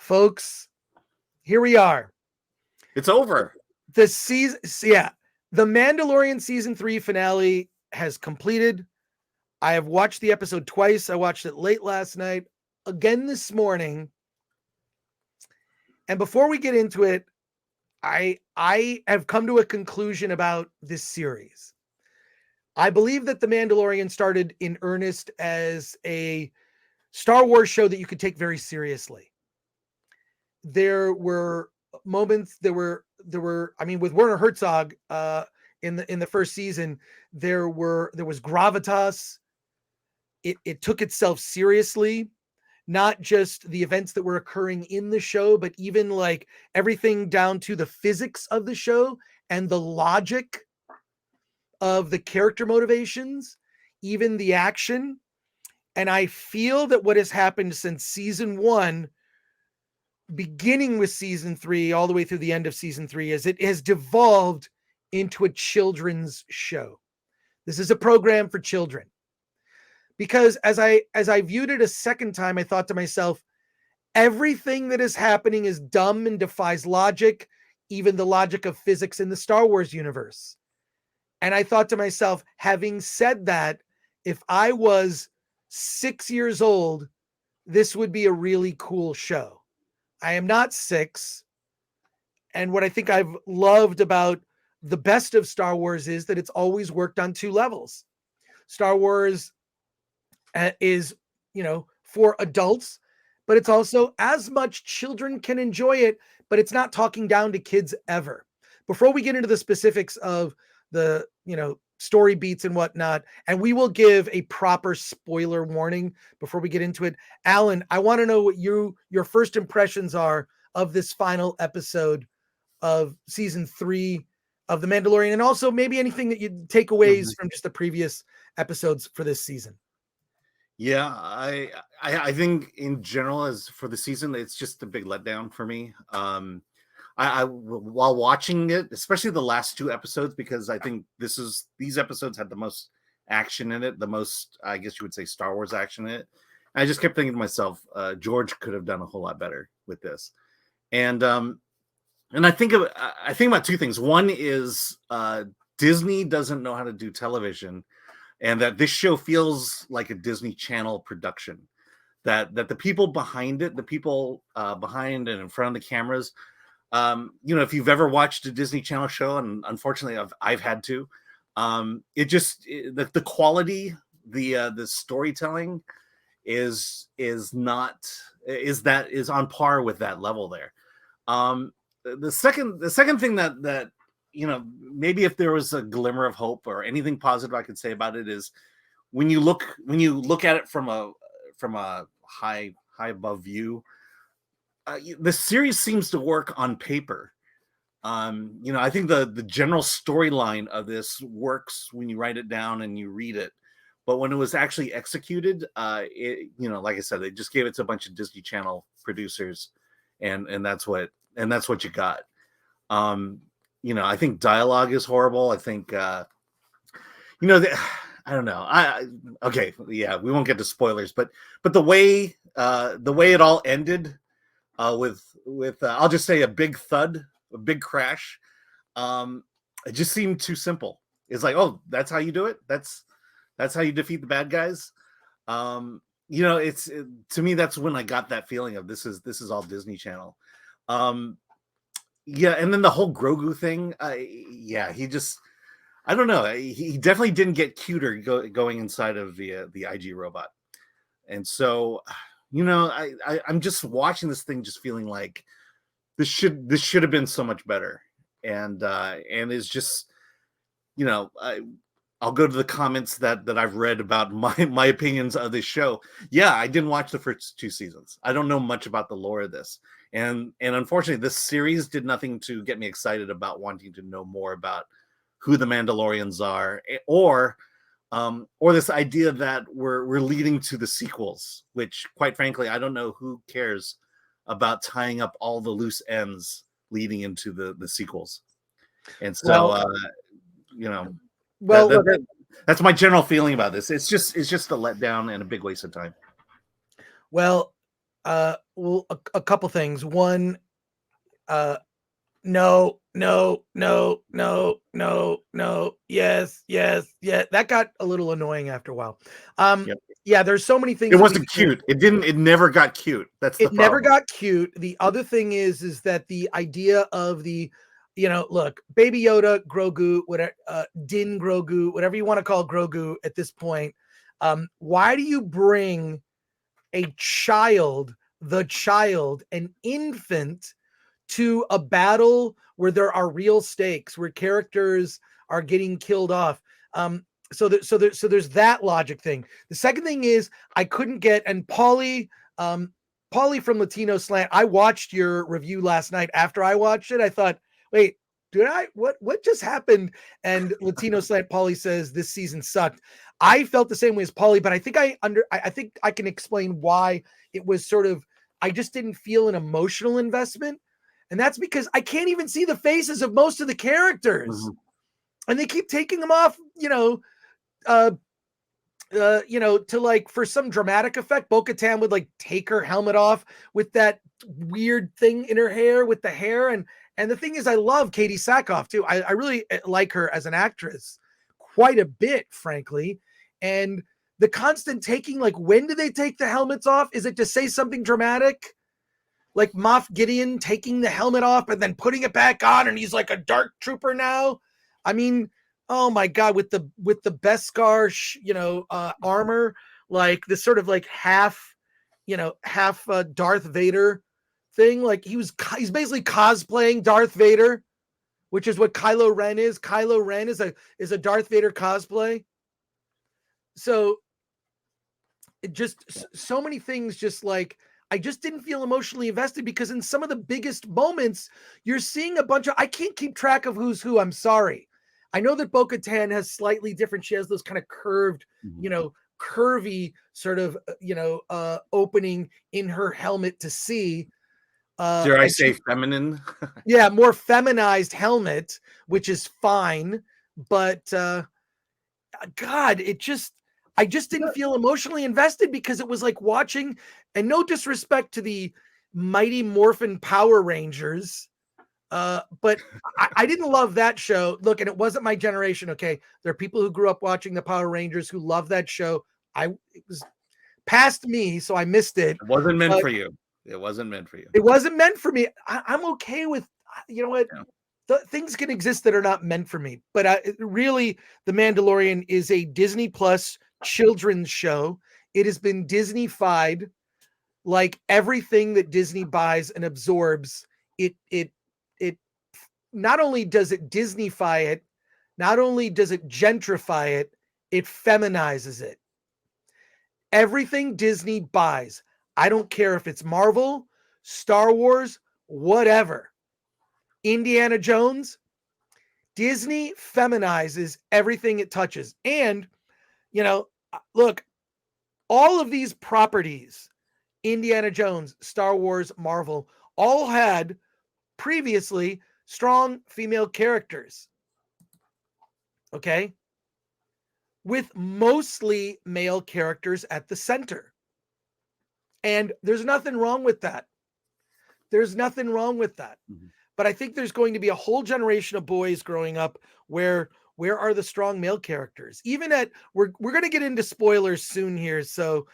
Folks, here we are. It's over. The season, yeah, the Mandalorian season 3 finale has completed. I have watched the episode twice. I watched it late last night, again this morning. And before we get into it, I have come to a conclusion about this series. I believe that The Mandalorian started in earnest as a Star Wars show that you could take very seriously. There were moments, I mean, with Werner Herzog in the first season, there was gravitas. It took itself seriously, not just the events that were occurring in the show, but even like everything down to the physics of the show and the logic of the character motivations, even the action. And I feel that what has happened since season 1, beginning with season 3, all the way through the end of season 3, is it has devolved into a children's show. This is a program for children. Because as I viewed it a second time, I thought to myself, everything that is happening is dumb and defies logic, even the logic of physics in the Star Wars universe. And I thought to myself, having said that, if I was 6 years old, this would be a really cool show. I am not 6. And what I think I've loved about the best of Star Wars is that it's always worked on 2 levels. Star Wars is, for adults, but it's also as much children can enjoy it, but it's not talking down to kids ever. Before we get into the specifics of the, story beats and whatnot, and we will give a proper spoiler warning before we get into it. Alan, I want to know what your first impressions are of this final episode of season 3 of The Mandalorian, and also maybe anything that you takeaways from just the previous episodes for this season. Yeah, I think in general, as for the season, it's just a big letdown for me. I while watching it, especially the last 2 episodes, because I think these episodes had the most action in it, the most, I guess you would say, Star Wars action in it. And I just kept thinking to myself, George could have done a whole lot better with this. And I think about 2 things. One is Disney doesn't know how to do television, and that this show feels like a Disney Channel production. That the people behind it, the people behind and in front of the cameras, if you've ever watched a Disney Channel show, and unfortunately I've had to, the quality, the storytelling is on par with that level there. The second thing that maybe if there was a glimmer of hope or anything positive I could say about it, is when you look at it from a high above view, the series seems to work on paper. I think the general storyline of this works when you write it down and you read it, but when it was actually executed, like I said, they just gave it to a bunch of Disney Channel producers, and that's what you got. I think dialogue is horrible. I think I don't know. Okay, yeah, we won't get to spoilers, but the way it all ended, with I'll just say a big thud, a big crash. It just seemed too simple. It's like, oh, that's how you do it. That's how you defeat the bad guys. To me, that's when I got that feeling of this is all Disney Channel. Yeah, and then the whole Grogu thing. He just, I don't know. He definitely didn't get cuter going inside of the IG robot, and so. I'm just watching this thing, just feeling like this should have been so much better, and it's just, I'll go to the comments that I've read about my opinions of this show. Yeah, I didn't watch the first 2 seasons. I don't know much about the lore of this, and unfortunately, this series did nothing to get me excited about wanting to know more about who the Mandalorians are, or this idea that we're leading to the sequels, which, quite frankly, I don't know who cares about tying up all the loose ends leading into the sequels. And so, that's my general feeling about this. It's just a letdown and a big waste of time. Well, Well, a couple things. One, no, no, no, no, no, no, yes, yes, yeah. That got a little annoying after a while. Yep. Yeah, there's so many It things that we wasn't cute. It never got cute. That's the it never problem. got cute. The other thing is that the idea of the, look, Baby Yoda, Grogu, whatever, Din Grogu, whatever you want to call Grogu at this point. Why do you bring a child, an infant, to a battle where there are real stakes, where characters are getting killed off? So there's that logic thing. The second thing is I couldn't get, and Paulie from Latino Slant, I watched your review last night. After I watched it, I thought, wait, did I what just happened? And Latino Slant Paulie says this season sucked. I felt the same way as Paulie, but I think I think I can explain why it was sort of, I just didn't feel an emotional investment. And that's because I can't even see the faces of most of the characters. Mhm. And they keep taking them off, to like for some dramatic effect. Bo-Katan would like take her helmet off with that weird thing in her hair with the hair. And the thing is, I love Katie Sackhoff too. I really like her as an actress quite a bit, frankly. And the constant taking, like, when do they take the helmets off? Is it to say something dramatic? Like Moff Gideon taking the helmet off and then putting it back on, and he's like a dark trooper now. I mean, oh my god, with the Beskar, armor, like this sort of like half, half Darth Vader thing. Like he's basically cosplaying Darth Vader, which is what Kylo Ren is. Kylo Ren is a Darth Vader cosplay. So it just, so many things, just like, I just didn't feel emotionally invested, because in some of the biggest moments, you're seeing a bunch of, I can't keep track of who's who. I'm sorry. I know that Bo-Katan has slightly different, she has those kind of curved, Mhm. curvy sort of, opening in her helmet to see. Dare I And say she, feminine? yeah, more feminized helmet, which is fine. But God, I just didn't feel emotionally invested, because it was like watching, and no disrespect to the Mighty Morphin Power Rangers, but I didn't love that show. Look, and it wasn't my generation. Okay, there are people who grew up watching the Power Rangers who love that show. It was past me, so I missed it. It wasn't meant But for you. It wasn't meant for you. it wasn't meant for me. I'm okay with, you know what, Yeah. things can exist that are not meant for me. But really, The Mandalorian is a Disney Plus children's show. It has been Disney-fied, like everything that Disney buys and absorbs. It not only does it Disney-fy it, not only does it gentrify it, it feminizes it. Everything Disney buys, I don't care if it's Marvel, Star Wars, whatever, Indiana Jones, Disney feminizes everything it touches. And, look, all of these properties, Indiana Jones, Star Wars, Marvel, all had previously strong female characters. Okay. With mostly male characters at the center. And there's nothing wrong with that. There's nothing wrong with that. Mhm. But I think there's going to be a whole generation of boys growing up where are the strong male characters? Even at, we're going to get into spoilers soon here, so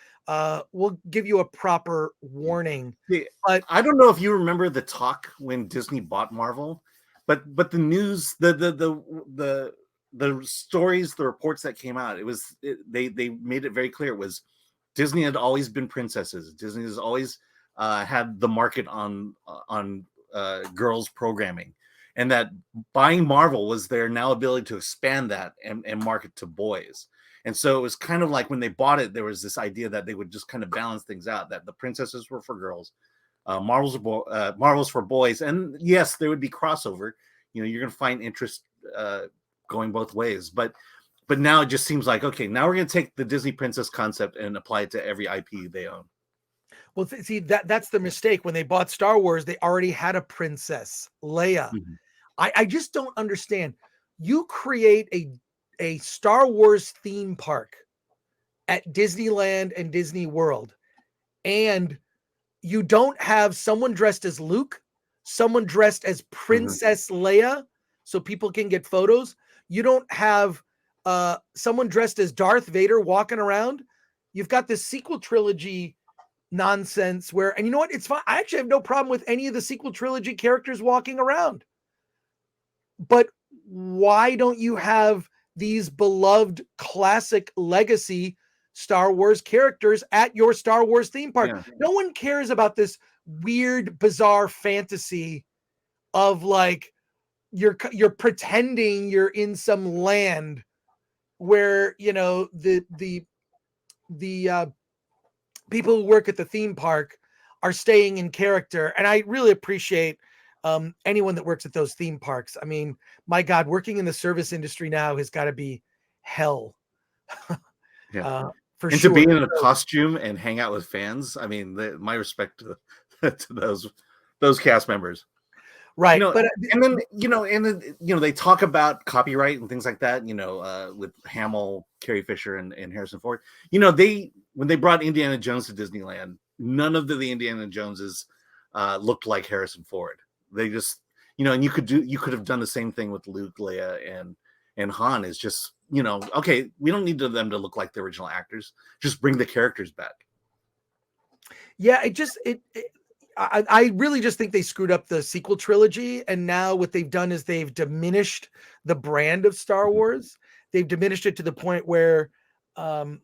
we'll give you a proper warning. See, But I don't know if you remember the talk when Disney bought Marvel, but the news, the stories, the reports that came out, they made it very clear it was Disney had always been princesses. Disney has always had the market on girls programming, and that buying Marvel was their now ability to expand that and market to boys. And so it was kind of like when they bought it, there was this idea that they would just kind of balance things out, that the princesses were for girls, Marvel's for boys, and yes, there would be crossover. You're going to find interest going both ways, but now it just seems like, okay, now we're going to take the Disney princess concept and apply it to every IP they own. well, see, that's the mistake. When they bought Star Wars, they already had a princess, Leia. Mhm. I just don't understand. You create a Star Wars theme park at Disneyland and Disney World, and you don't have someone dressed as Luke, someone dressed as Princess Leia, so people can get photos. You don't have someone dressed as Darth Vader walking around. You've got this sequel trilogy nonsense where, and you know what? It's fine. I actually have no problem with any of the sequel trilogy characters walking around. But why don't you have these beloved classic legacy Star Wars characters at your Star Wars theme park? Yeah. No one cares about this weird, bizarre fantasy of like you're pretending you're in some land where, you know, the people who work at the theme park are staying in character. And I really appreciate anyone that works at those theme parks. I mean, my God, working in the service industry now has got to be hell. For and sure. To be in a costume and hang out with fans, I mean, my respect to those cast members. Right. You know, but and then they talk about copyright and things like that, with Hamill, Carrie Fisher, and Harrison Ford. When they brought Indiana Jones to Disneyland, none of the Indiana Joneses looked like Harrison Ford. They just, and you could have done the same thing with Luke, Leia, and Han. Is just, okay, we don't need them to look like the original actors. Just bring the characters back. Yeah, I really just think they screwed up the sequel trilogy, and now what they've done is they've diminished the brand of Star Wars. They've diminished it to the point where I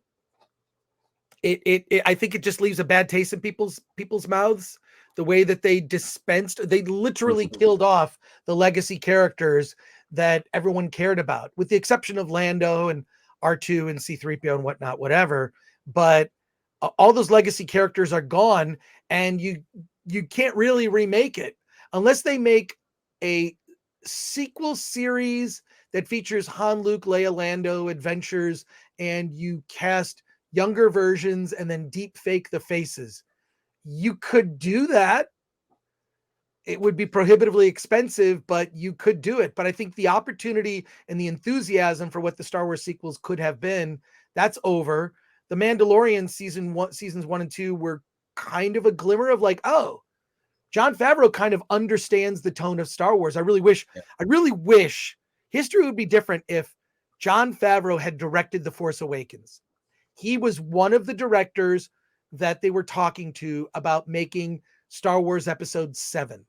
think it just leaves a bad taste in people's mouths. The way that they they literally killed off the legacy characters that everyone cared about, with the exception of Lando and R2 and C-3PO and whatnot, whatever. But all those legacy characters are gone, and you can't really remake it unless they make a sequel series that features Han, Luke, Leia, Lando adventures, and you cast younger versions and then deep fake the faces. You could do that. It would be prohibitively expensive, but you could do it. But I think the opportunity and the enthusiasm for what the Star Wars sequels could have been, that's over. The Mandalorian seasons 1 and 2 were kind of a glimmer of like, oh, Jon Favreau kind of understands the tone of Star Wars. I really wish history would be different if Jon Favreau had directed The Force Awakens. He was one of the directors that they were talking to about making Star Wars Episode 7.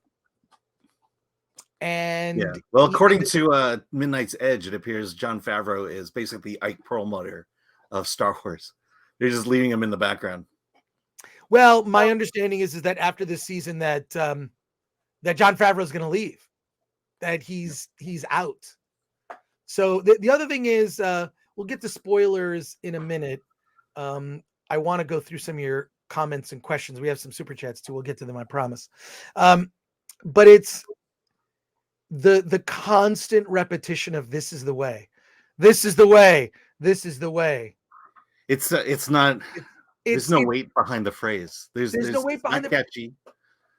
And well, according to Midnight's Edge, it appears Jon Favreau is basically Ike Perlmutter of Star Wars. They're just leaving him in the background. Well, my understanding is that after this season that Jon Favreau is going to leave, that he's out. So the other thing is, we'll get to spoilers in a minute. I want to go through some of your comments and questions. We have some super chats too. We'll get to them, I promise. But it's the constant repetition of "this is the way, this is the way, this is the way." It's not. There's no weight behind the phrase. There's no weight behind the catchy.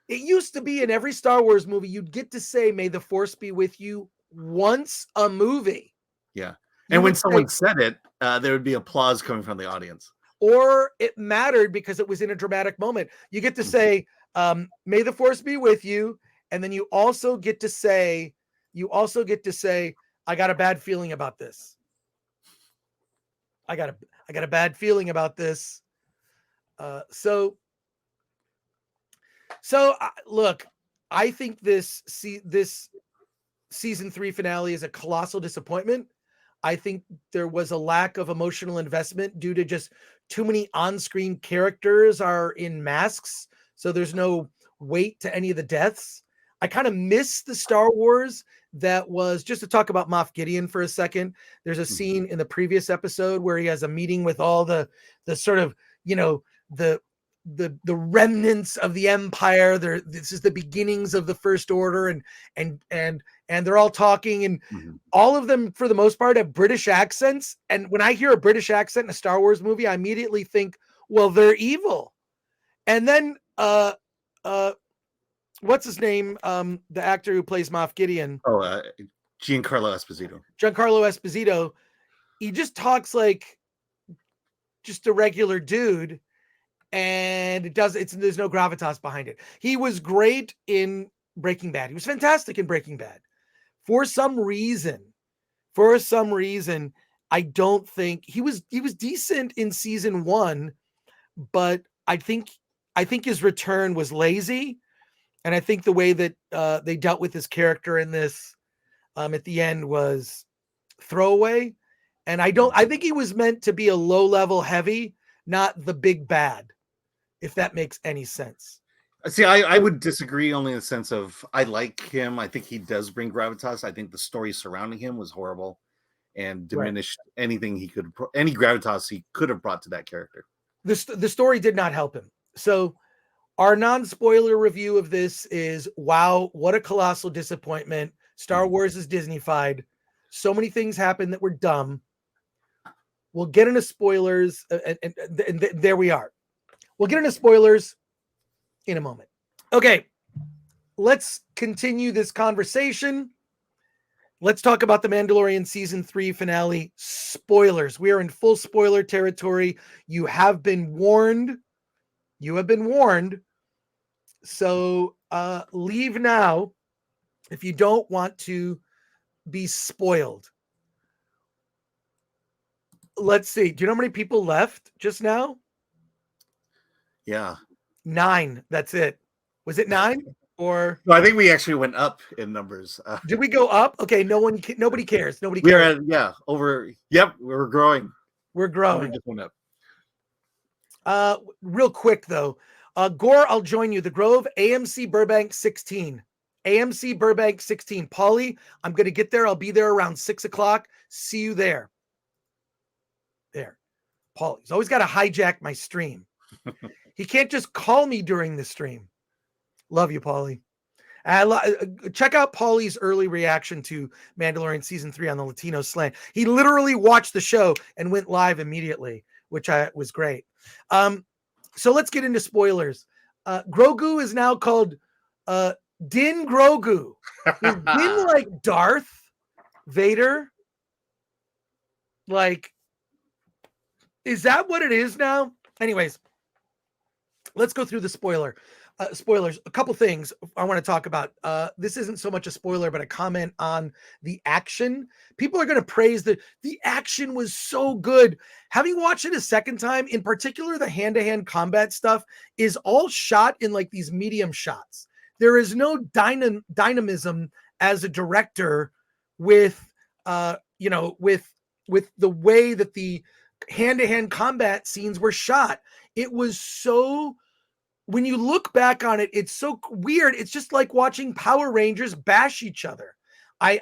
It used to be in every Star Wars movie, you'd get to say, "May the Force be with you" once a movie. Yeah. And when someone said it, there would be applause coming from the audience. Or it mattered because it was in a dramatic moment. You get to say, "May the Force be with you." And then you also get to say, "I got a bad feeling about this. I got a bad feeling about this." So look, I think this season 3 finale is a colossal disappointment. I think there was a lack of emotional investment due to just too many on-screen characters are in masks, so there's no weight to any of the deaths. I kind of miss the Star Wars that was, just to talk about Moff Gideon for a second. There's a scene in the previous episode where he has a meeting with all the sort of, the remnants of the Empire. This is the beginnings of the First Order, and they're all talking, and all of them, for the most part, have British accents. And when I hear a British accent in a Star Wars movie, I immediately think, well, they're evil. And then what's his name? The actor who plays Moff Gideon. Giancarlo Esposito. Giancarlo Esposito. He just talks like just a regular dude. and there's no gravitas behind it. He was great in Breaking Bad. He was fantastic in Breaking Bad. For some reason, I don't think he was decent in season 1, but I think his return was lazy, and I think the way that they dealt with his character in this at the end was throwaway. And I think he was meant to be a low-level heavy, not the big bad, if that makes any sense. See, I would disagree only in the sense of I like him. I think he does bring gravitas. I think the story surrounding him was horrible and diminished anything any gravitas he could have brought to that character. The story did not help him. So our non-spoiler review of this is, wow, what a colossal disappointment. Star Wars is Disney-fied. So many things happened that were dumb. We'll get into spoilers, and there we are. We'll get into spoilers in a moment. Okay, let's continue this conversation. Let's talk about the Mandalorian season 3 finale. Spoilers. We are in full spoiler territory. You have been warned. So leave now if you don't want to be spoiled. Let's see. Do you know how many people left just now? Yeah. 9. That's it. Was it 9? Or no, I think we actually went up in numbers. Did we go up? Okay, nobody cares. Nobody we cares. are over. Yep, we're growing. We're growing. We just went up. Real quick though, Gore, I'll join you. The Grove, AMC Burbank 16. AMC Burbank 16. Paulie, I'm gonna get there. I'll be there around 6:00. See you there. There. Paulie's always got to hijack my stream. He can't just call me during the stream. Love you, Paulie. Check out Paulie's early reaction to Mandalorian season 3 on the Latino slant. He literally watched the show and went live immediately, which was great. So let's get into spoilers. Grogu is now called Din Grogu. Is Din like Darth Vader? Like, is that what it is now? Anyways, let's go through the spoilers. A couple things I want to talk about. This isn't so much a spoiler, but a comment on the action. People are going to praise the action was so good. Having watched it a second time, in particular, the hand-to-hand combat stuff is all shot in like these medium shots. There is no dynamism as a director with, with the way that the hand-to-hand combat scenes were shot. It was so, when you look back on it, it's so weird. It's just like watching Power Rangers bash each other. I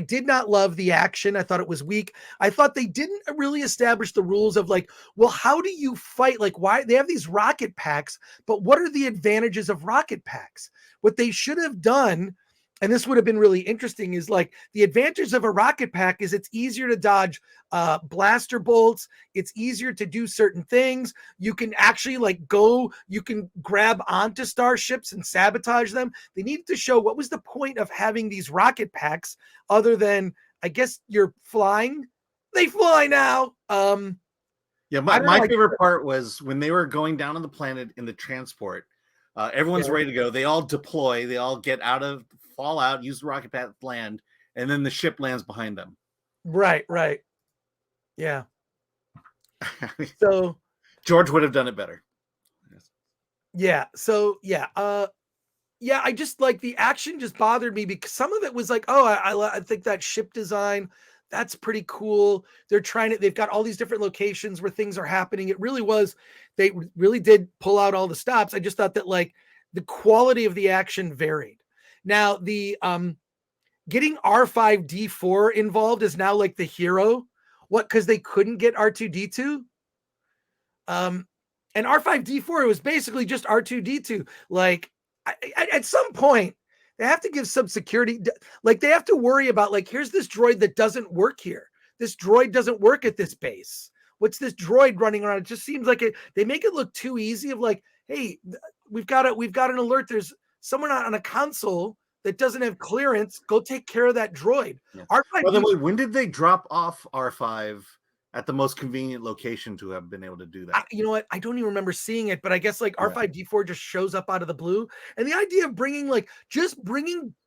did not love the action. I thought it was weak. I thought they didn't really establish the rules of like, well, how do you fight? Like, why they have these rocket packs, but what are the advantages of rocket packs? What they should have done, and this would have been really interesting, is like the advantage of a rocket pack is it's easier to dodge blaster bolts. It's easier to do certain things. You can actually you can grab onto starships and sabotage them. They needed to show what was the point of having these rocket packs other than, I guess, you're flying. They fly now. Yeah, my favorite part was when they were going down on the planet in the transport. Everyone's ready to go. They all deploy. They all fall out, use the rocket pad, land, and then the ship lands behind them. Right. Yeah. So George would have done it better. Yeah. So yeah. I just like the action just bothered me because some of it was like, oh, I think that ship design, that's pretty cool. They've got all these different locations where things are happening. They really did pull out all the stops. I just thought that like the quality of the action varied. Now the getting R5D4 involved is now like the hero. What? Because they couldn't get R2D2. And R5D4 was basically just R2D2. Like at some point they have to give some security. Like they have to worry about like, here's this droid that doesn't work here. This droid doesn't work at this base. What's this droid running around? It just seems like they make it look too easy of like, hey, we've got an alert. There's someone on a console that doesn't have clearance. Go take care of that droid. Yeah. R5. By the way, when did they drop off R5 at the most convenient location to have been able to do that. You know what? I don't even remember seeing it, but I guess like R5D4 just shows up out of the blue. And the idea of bringing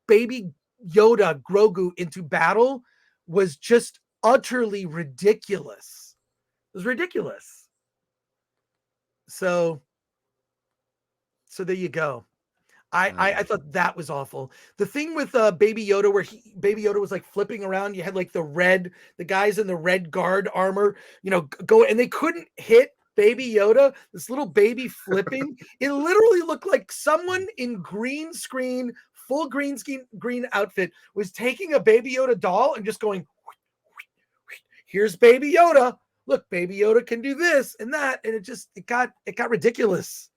baby Yoda Grogu into battle was just utterly ridiculous. It was ridiculous. So there you go. I thought that was awful. The thing with Baby Yoda, where Baby Yoda was like flipping around, you had like the guys in the red guard armor, go, and they couldn't hit Baby Yoda. This little baby flipping, it literally looked like someone in full green outfit was taking a Baby Yoda doll and just going, here's Baby Yoda. Look, Baby Yoda can do this and that, and it got ridiculous.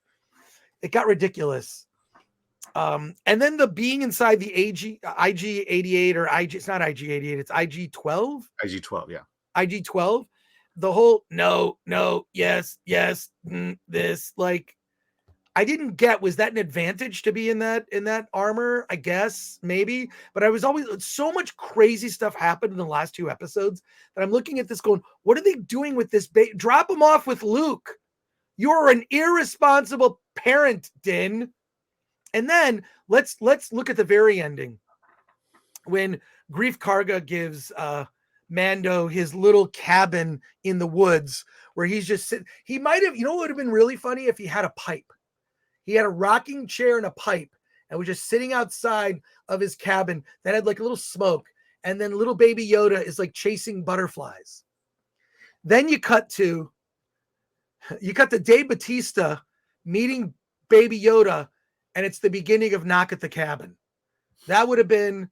It got ridiculous. And then the being inside the IG-88 or IG, it's not IG-88, it's IG-12. IG-12, yeah. IG-12. The whole no, yes, this, like, I didn't get, was that an advantage to be in that armor? I guess, maybe. But I was always, so much crazy stuff happened in the last 2 episodes that I'm looking at this going, what are they doing with this? Drop him off with Luke. You're an irresponsible parent, Din. And then let's look at the very ending when Grief Karga gives Mando his little cabin in the woods where he's just sitting. He might have, what would have been really funny if he had a pipe. He had a rocking chair and a pipe and was just sitting outside of his cabin that had like a little smoke. And then little Baby Yoda is like chasing butterflies. Then you cut to Dave Bautista meeting Baby Yoda, and it's the beginning of Knock at the Cabin. That would have been,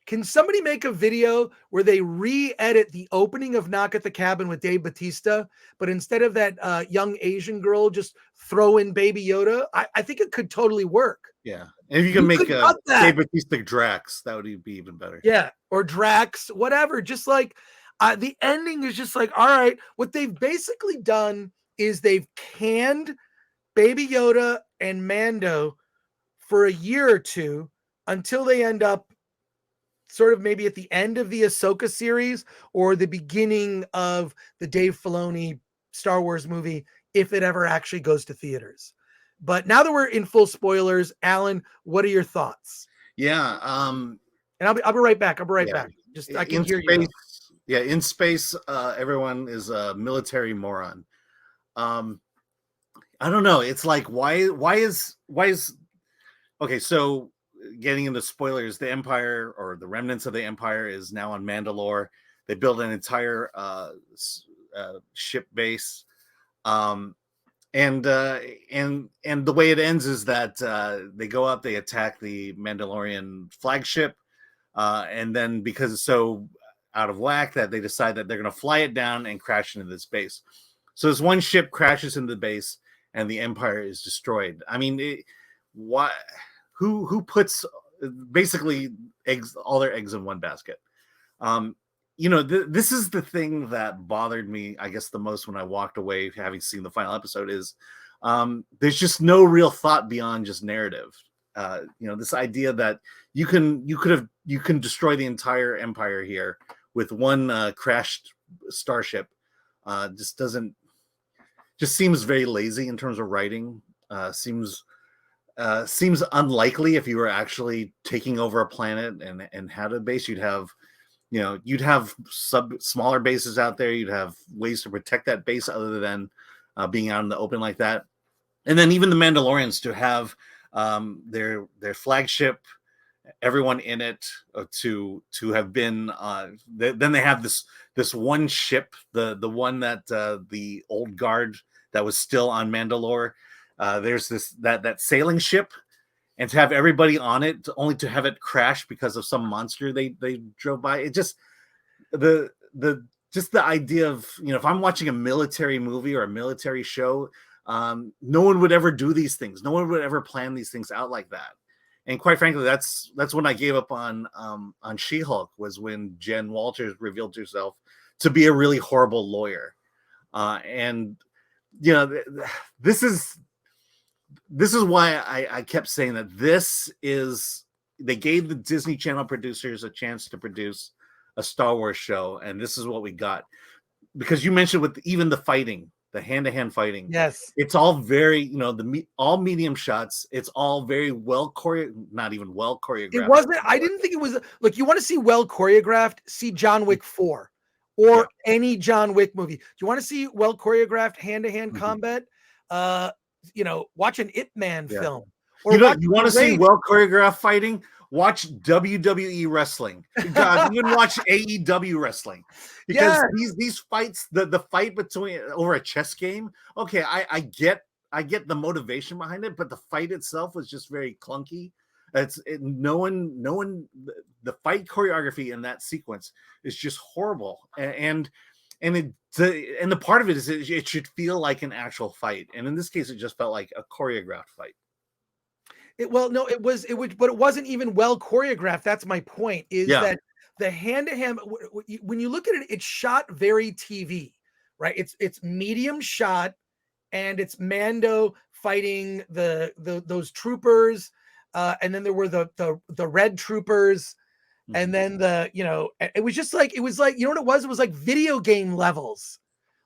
can somebody make a video where they re-edit the opening of Knock at the Cabin with Dave Bautista, but instead of that young Asian girl, just throw in Baby Yoda? I think it could totally work. Yeah. And if you can make Dave Bautista Drax, that would be even better. Yeah. Or Drax, whatever. Just like the ending is just like, all right, what they've basically done is they've canned Baby Yoda and Mando for a year or two until they end up sort of maybe at the end of the Ahsoka series or the beginning of the Dave Filoni Star Wars movie, if it ever actually goes to theaters. But now that we're in full spoilers, Alan, what are your thoughts? Yeah. And I'll be right back. Back. Just I can hear you. Yeah, in space, everyone is a military moron. I don't know. It's like why is okay, so getting into spoilers, the Empire or the remnants of the Empire is now on Mandalore. They build an entire ship base. And the way it ends is that they go out, they attack the Mandalorian flagship, and then because it's so out of whack that they decide that they're going to fly it down and crash into this base. So this one ship crashes into the base, and the Empire is destroyed. I mean, who puts basically all their eggs in one basket? This is the thing that bothered me, I guess, the most when I walked away having seen the final episode is there's just no real thought beyond just narrative. This idea that you can destroy the entire Empire here with one crashed starship just seems very lazy in terms of writing. Seems unlikely if you were actually taking over a planet and had a base. You'd have smaller bases out there. You'd have ways to protect that base other than being out in the open like that. And then even the Mandalorians to have their flagship, everyone in it to have been. Then they have this one ship, the one that the old guard that was still on Mandalore. There's that sailing ship, and to have everybody on it, only to have it crash because of some monster they drove by. It just the idea of, if I'm watching a military movie or a military show, no one would ever do these things. No one would ever plan these things out like that. And quite frankly, that's when I gave up on She-Hulk, was when Jen Walters revealed herself to be a really horrible lawyer. And this is why I kept saying that they gave the Disney Channel producers a chance to produce a Star Wars show, and this is what we got. because you mentioned with even the fighting, the hand-to-hand fighting, Yes. it's all very, all medium shots. It's all very not even well It choreographed. wasn't, I didn't think it was, look, you want to see well choreographed, see John Wick 4 or Yeah. any John Wick movie. Do you want to see well choreographed hand-to-hand Mhm. combat? Watch an Ip Man Yeah. film or watch You want to see Raid. well choreographed fighting? Watch WWE wrestling. God, even watch AEW wrestling, because Yes. these fights, the fight between over a chess game. Okay, I get the motivation behind it, but the fight itself was just very clunky. No one the fight choreography in that sequence is just horrible, and the part of it is it should feel like an actual fight, and in this case, it just felt like a choreographed fight. No, but it wasn't even well choreographed. That's my point, is Yeah. that the hand-to-hand, when you look at it, it's shot very TV, right? It's medium shot, and it's Mando fighting those troopers, and then there were the red troopers, and then it was just like, it was like, you know what it was? It was like video game levels,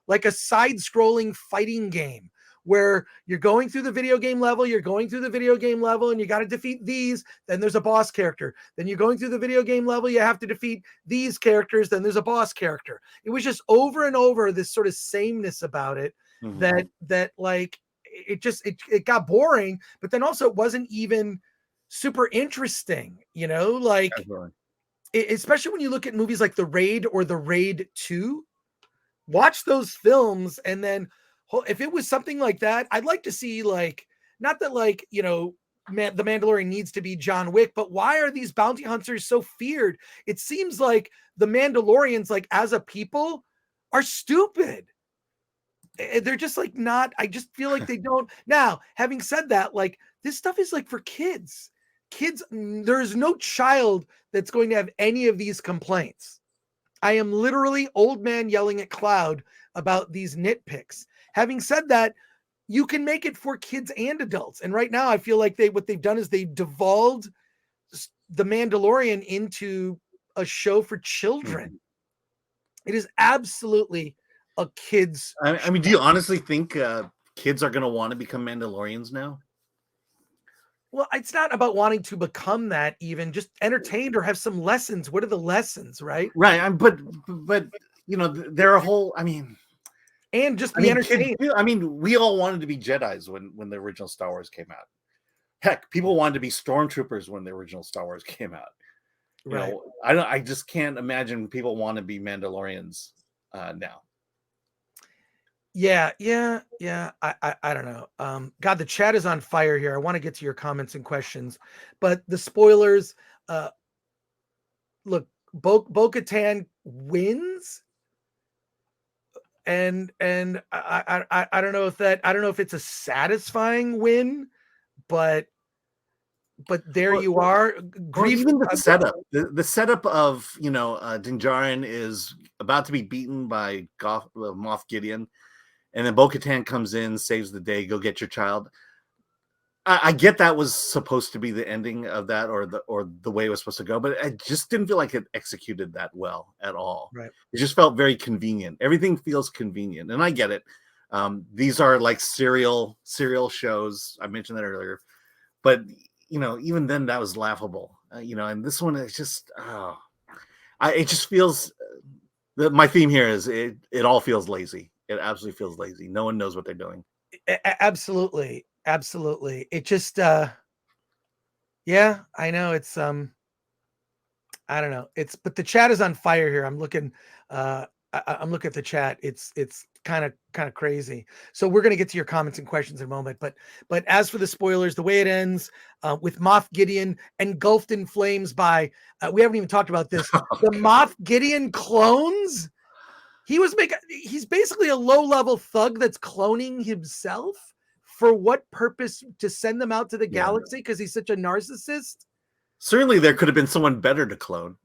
like a side-scrolling fighting game where you're going through the video game level, and you got to defeat these, then there's a boss character. Then you're going through the video game level, you have to defeat these characters, then there's a boss character. It was just over and over this sort of sameness about it, that like it got boring, but then also it wasn't even super interesting, like especially when you look at movies like The Raid or The Raid 2. Watch those films, and then if it was something like that, I'd like to see, like, not that, like, the Mandalorian needs to be John Wick, but why are these bounty hunters so feared? It seems like the Mandalorians, like, as a people, are stupid. They're just like not, I just feel like they don't. Now, having said that, like, this stuff is like for kids. There's no child that's going to have any of these complaints. I am literally old man yelling at cloud about these nitpicks. Having said that, you can make it for kids and adults. And right now I feel like what they've done is they've devolved the Mandalorian into a show for children. It is absolutely a kids. I mean, do you honestly think kids are going to want to become Mandalorians now? Well, it's not about wanting to become that, even just entertained or have some lessons. What are the lessons, right? Right. But they're a whole, and just be entertained. We all wanted to be Jedis when the original Star Wars came out. Heck, people wanted to be stormtroopers when the original Star Wars came out. Right. I just can't imagine people want to be Mandalorians now. Yeah. I don't know. God, the chat is on fire here. I want to get to your comments and questions, but the spoilers. Look, Bo-Katan wins, and I don't know if it's a satisfying win, but there you are. Even the setup, the setup of Din Djarin is about to be beaten by Moff Gideon. And then Bo-Katan comes in, saves the day, go get your child. I get that was supposed to be the ending of that, or the way it was supposed to go, but I just didn't feel like it executed that well at all. Right. It just felt very convenient. Everything feels convenient, and I get it. These are like serial shows. I mentioned that earlier, but even then that was laughable. And this one is just, it just feels. My theme here is it all feels lazy. It absolutely feels lazy. No one knows what they're doing. Absolutely. It just, yeah, I know it's, I don't know. But the chat is on fire here. I'm looking at the chat. It's kind of crazy. So we're going to get to your comments and questions in a moment. But as for the spoilers, the way it ends with Moff Gideon engulfed in flames by, we haven't even talked about this. The Moff Gideon clones. He's basically a low-level thug that's cloning himself. For what purpose? To send them out to the galaxy because he's such a narcissist? Certainly there could have been someone better to clone.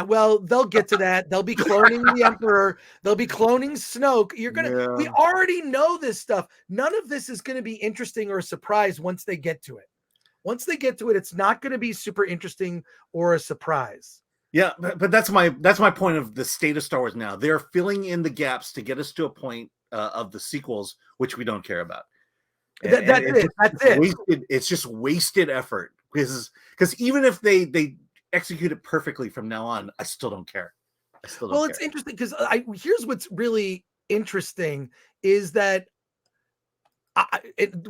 Well, they'll get to that. They'll be cloning the Emperor. They'll be cloning Snoke. We already know this stuff. None of this is going to be interesting or a surprise once they get to it. Once they get to it, it's not going to be super interesting or a surprise. Yeah, but that's my point of the state of Star Wars now. They're filling in the gaps to get us to a point of the sequels which we don't care about, and That's it. That's it. wasted. It's just wasted effort because even if they execute it perfectly from now on, I still don't care. I still don't Well, care. it's interesting because here's what's really interesting is that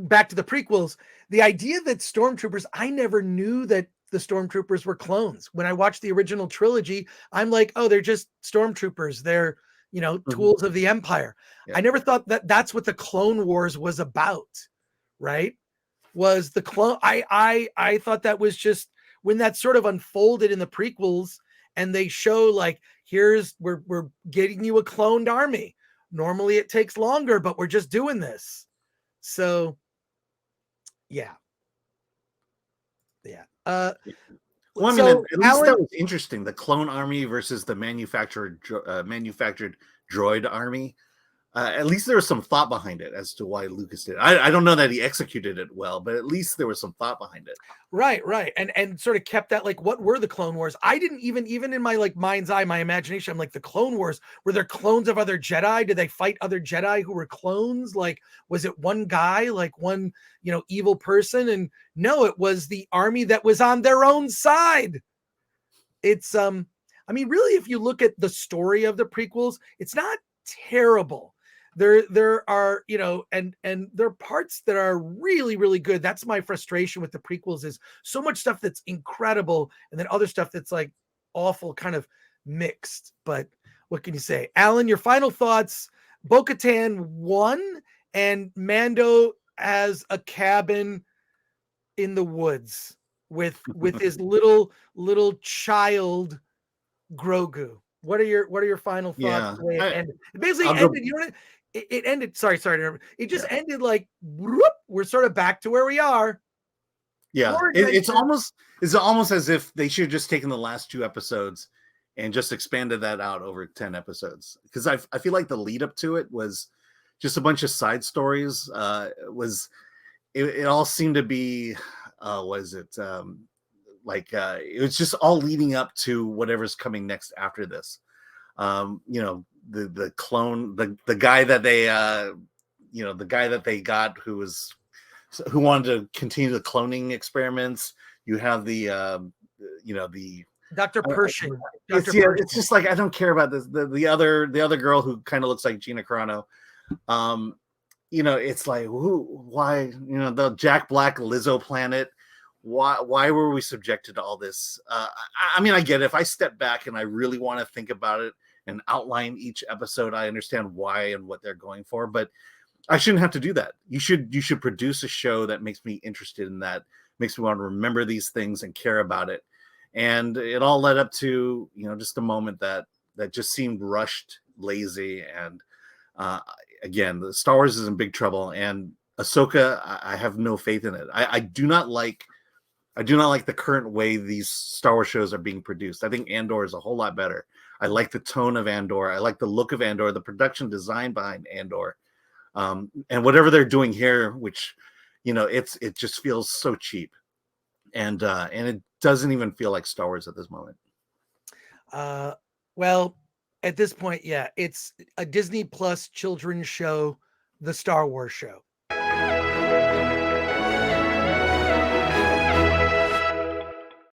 back to the prequels, the idea that stormtroopers, I never knew that the stormtroopers were clones. When I watched the original trilogy, I'm like, oh, they're just stormtroopers. They're, tools of the Empire. Yeah. I never thought that that's what the Clone Wars was about, right? Was the clone. I thought that was just when that sort of unfolded in the prequels, and they show like, we're getting you a cloned army. Normally it takes longer, but we're just doing this. So yeah. Well, I mean, So at least that was interesting. The clone army versus the manufactured droid army. At least there was some thought behind it as to why Lucas did it. I don't know that he executed it well, but at least there was some thought behind it. Right. And sort of kept that, like, what were the Clone Wars? I didn't even in my like mind's eye, my imagination, I'm like, the Clone Wars, were there clones of other Jedi? Did they fight other Jedi who were clones? Like, was it one guy, like one, evil person? And no, it was the army that was on their own side. It's I mean, really, if you look at the story of the prequels, it's not terrible. There are, and there are parts that are really, really good. That's my frustration with the prequels, is so much stuff that's incredible and then other stuff that's like awful, kind of mixed. But what can you say? Alan, your final thoughts. Bo-Katan won, and Mando has a cabin in the woods with his little child Grogu. What are your final thoughts? Yeah, The way it ended? It basically ended. You know what? It ended. Sorry. It just ended like, whoop, we're sort of back to where we are. Yeah, it's almost as if they should have just taken the last 2 episodes and just expanded that out over 10 episodes. Because I feel like the lead up to it was just a bunch of side stories. It all seemed to be, it was just all leading up to whatever's coming next after this. The clone, the guy that they got who wanted to continue the cloning experiments. You have the Dr. Pershing. It's just like, I don't care about this. The other girl who kind of looks like Gina Carano. It's like, why, the Jack Black Lizzo planet. Why were we subjected to all this? I mean, I get it. If I step back and I really want to think about it and outline each episode, I understand why and what they're going for, but I shouldn't have to do that. You should produce a show that makes me interested in that, makes me want to remember these things and care about it. And it all led up to, just a moment that just seemed rushed, lazy. And again, the Star Wars is in big trouble, and Ahsoka, I have no faith in it. I do not like the current way these Star Wars shows are being produced. I think Andor is a whole lot better. I like the tone of Andor. I like the look of Andor, the production design behind Andor. And whatever they're doing here, which, it just feels so cheap. And it doesn't even feel like Star Wars at this moment. Well, at this point, yeah, it's a Disney Plus children's show, the Star Wars show.